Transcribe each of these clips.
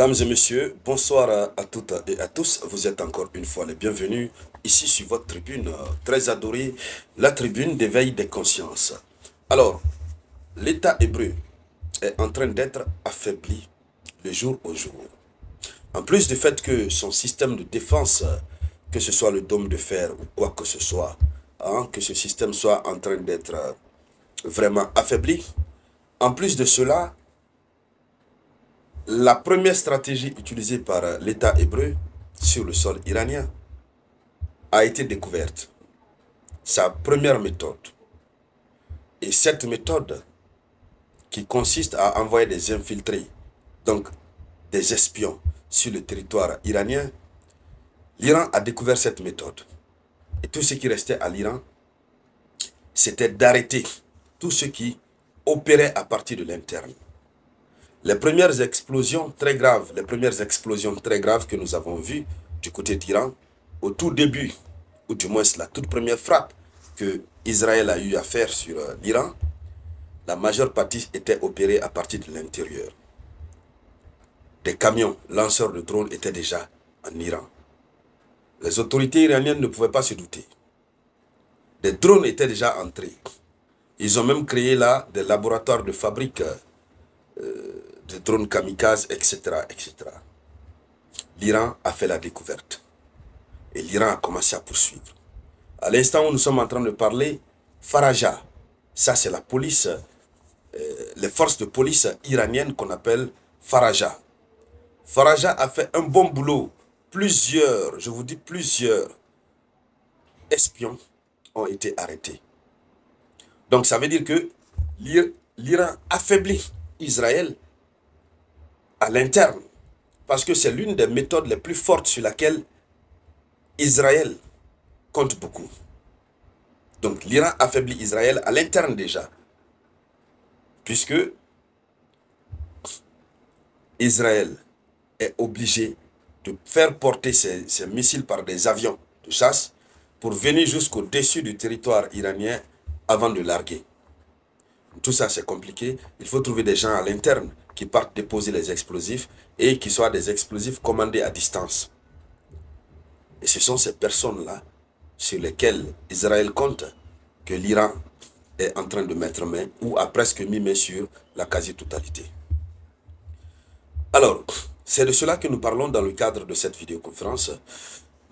Mesdames et messieurs, bonsoir à toutes et à tous. Vous êtes encore une fois les bienvenus ici sur votre tribune très adorée, la tribune d'éveil des consciences. Alors, l'État hébreu est en train d'être affaibli de jour au jour. En plus du fait que son système de défense, que ce soit le dôme de fer ou quoi que ce soit, que ce système soit en train d'être vraiment affaibli, en plus de cela, la première stratégie utilisée par l'État hébreu sur le sol iranien a été découverte. Sa première méthode. Et cette méthode qui consiste à envoyer des infiltrés, donc des espions sur le territoire iranien, l'Iran a découvert cette méthode. Et tout ce qui restait à l'Iran, c'était d'arrêter tout ce qui opérait à partir de l'interne. Les premières explosions très graves que nous avons vues du côté d'Iran, au tout début, ou du moins la toute première frappe que Israël a eu à faire sur l'Iran, la majeure partie était opérée à partir de l'intérieur. Des camions lanceurs de drones étaient déjà en Iran. Les autorités iraniennes ne pouvaient pas se douter. Des drones étaient déjà entrés. Ils ont même créé là des laboratoires de fabrique de drones kamikazes, etc., etc. L'Iran a fait la découverte. Et l'Iran a commencé à poursuivre. À l'instant où nous sommes en train de parler, Faraja, ça c'est la police, les forces de police iraniennes qu'on appelle Faraja. Faraja a fait un bon boulot. Plusieurs, je vous dis plusieurs, espions ont été arrêtés. Donc ça veut dire que l'Iran affaiblit Israël à l'interne, parce que c'est l'une des méthodes les plus fortes sur laquelle Israël compte beaucoup. Donc l'Iran affaiblit Israël à l'interne déjà, puisque Israël est obligé de faire porter ses missiles par des avions de chasse pour venir jusqu'au-dessus du territoire iranien avant de larguer. Tout ça, c'est compliqué. Il faut trouver des gens à l'interne qui partent déposer les explosifs et qui soient des explosifs commandés à distance. Et ce sont ces personnes-là sur lesquelles Israël compte que l'Iran est en train de mettre main ou a presque mis main sur la quasi-totalité. Alors, c'est de cela que nous parlons dans le cadre de cette vidéoconférence.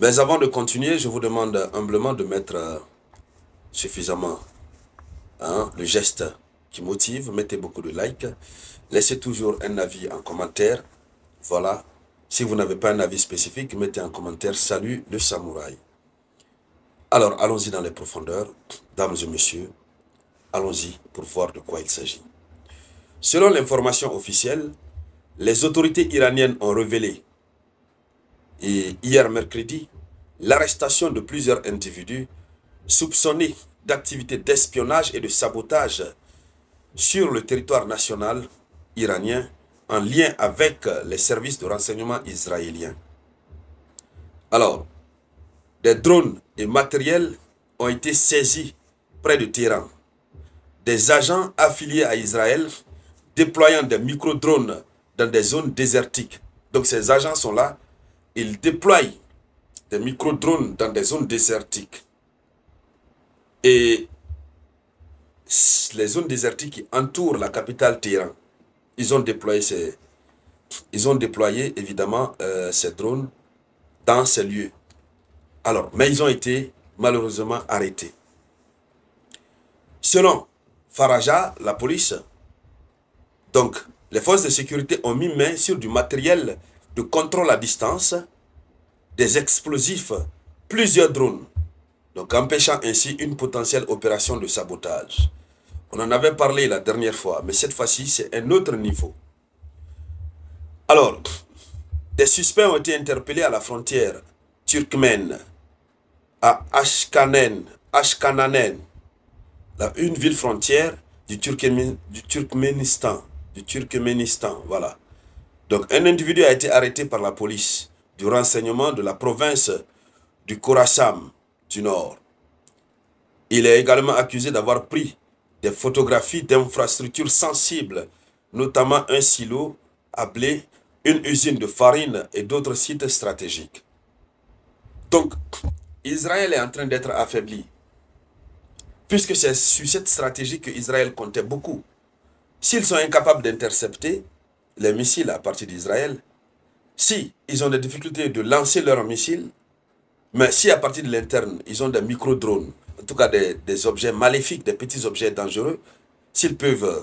Mais avant de continuer, je vous demande humblement de mettre suffisamment le geste qui motive. Mettez beaucoup de likes. Laissez toujours un avis en commentaire. Voilà. Si vous n'avez pas un avis spécifique, mettez en commentaire « Salut le samouraï ». Alors, allons-y dans les profondeurs. Dames et messieurs, allons-y pour voir de quoi il s'agit. Selon l'information officielle, les autorités iraniennes ont révélé, et hier mercredi, l'arrestation de plusieurs individus soupçonnés d'activités d'espionnage et de sabotage sur le territoire national iranien en lien avec les services de renseignement israéliens. Alors, des drones et matériels ont été saisis près de Téhéran. Des agents affiliés à Israël déployant des micro-drones dans des zones désertiques. Donc ces agents sont là, ils déploient des micro-drones dans des zones désertiques. Et les zones désertiques qui entourent la capitale Téhéran, ils ont déployé évidemment ces drones dans ces lieux. Alors, mais ils ont été malheureusement arrêtés. Selon Faraja, la police, donc les forces de sécurité ont mis main sur du matériel de contrôle à distance, des explosifs, plusieurs drones, donc empêchant ainsi une potentielle opération de sabotage. On en avait parlé la dernière fois, mais cette fois-ci, c'est un autre niveau. Alors, des suspects ont été interpellés à la frontière turkmène, à Ashkananen, une ville frontière du Turkménistan, voilà. Donc, un individu a été arrêté par la police du renseignement de la province du Khorasan du Nord. Il est également accusé d'avoir pris des photographies d'infrastructures sensibles, notamment un silo à blé, une usine de farine et d'autres sites stratégiques. Donc, Israël est en train d'être affaibli, puisque c'est sur cette stratégie que Israël comptait beaucoup. S'ils sont incapables d'intercepter les missiles à partir d'Israël, si ils ont des difficultés de lancer leurs missiles, mais si à partir de l'interne, ils ont des micro-drones, en tout cas des objets maléfiques, des petits objets dangereux, s'ils peuvent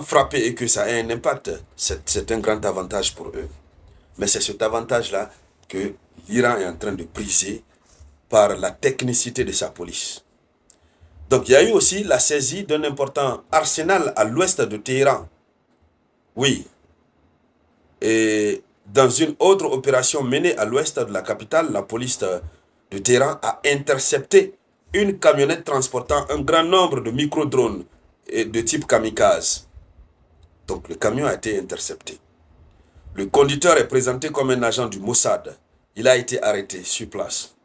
frapper et que ça ait un impact, c'est un grand avantage pour eux. Mais c'est cet avantage-là que l'Iran est en train de briser par la technicité de sa police. Donc il y a eu aussi la saisie d'un important arsenal à l'ouest de Téhéran. Oui. Et dans une autre opération menée à l'ouest de la capitale, la police de Téhéran a intercepté une camionnette transportant un grand nombre de micro-drones de type kamikaze. Donc le camion a été intercepté. Le conducteur est présenté comme un agent du Mossad. Il a été arrêté sur place.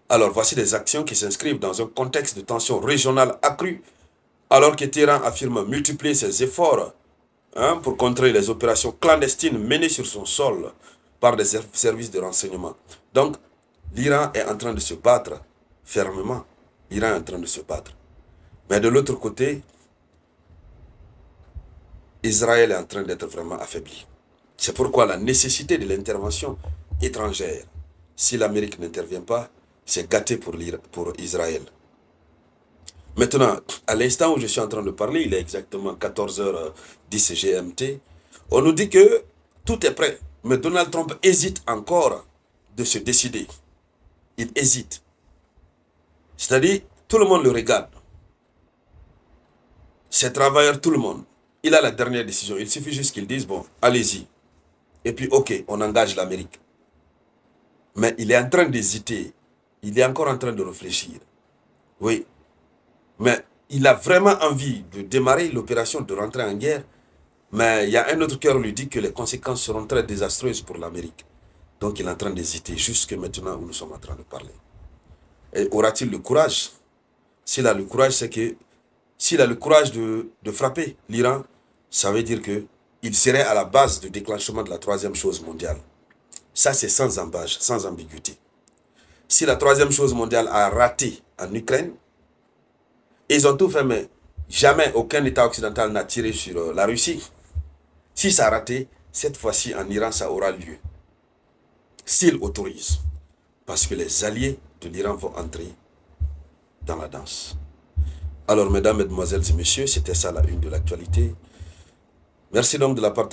Alors voici des actions qui s'inscrivent dans un contexte de tension régionale accrue, alors que Téhéran affirme multiplier ses efforts pour contrer les opérations clandestines menées sur son sol par des services de renseignement. Donc, l'Iran est en train de se battre fermement. L'Iran est en train de se battre. Mais de l'autre côté, Israël est en train d'être vraiment affaibli. C'est pourquoi la nécessité de l'intervention étrangère, si l'Amérique n'intervient pas, c'est gâté pour Israël. Maintenant, à l'instant où je suis en train de parler, il est exactement 14h10 GMT. On nous dit que tout est prêt. Mais Donald Trump hésite encore de se décider. Il hésite. C'est-à-dire, tout le monde le regarde. Ses travailleurs, tout le monde. Il a la dernière décision. Il suffit juste qu'ils disent, bon, allez-y. Et puis, ok, on engage l'Amérique. Mais il est en train d'hésiter. Il est encore en train de réfléchir. Oui. Mais il a vraiment envie de démarrer l'opération, de rentrer en guerre. Mais il y a un autre cœur qui lui dit que les conséquences seront très désastreuses pour l'Amérique. Donc il est en train d'hésiter jusque maintenant où nous sommes en train de parler. Et aura-t-il le courage? S'il a le courage, c'est que s'il a le courage de frapper l'Iran, ça veut dire qu'il serait à la base du déclenchement de la troisième chose mondiale. Ça, c'est sans embâche, sans ambiguïté. Si la troisième chose mondiale a raté en Ukraine, ils ont tout fait, mais jamais aucun État occidental n'a tiré sur la Russie. Si ça a raté, cette fois-ci en Iran, ça aura lieu. S'ils autorisent. Parce que les alliés de l'Iran vont entrer dans la danse. Alors, mesdames, mesdemoiselles et messieurs, c'était ça la une de l'actualité. Merci donc de la partager.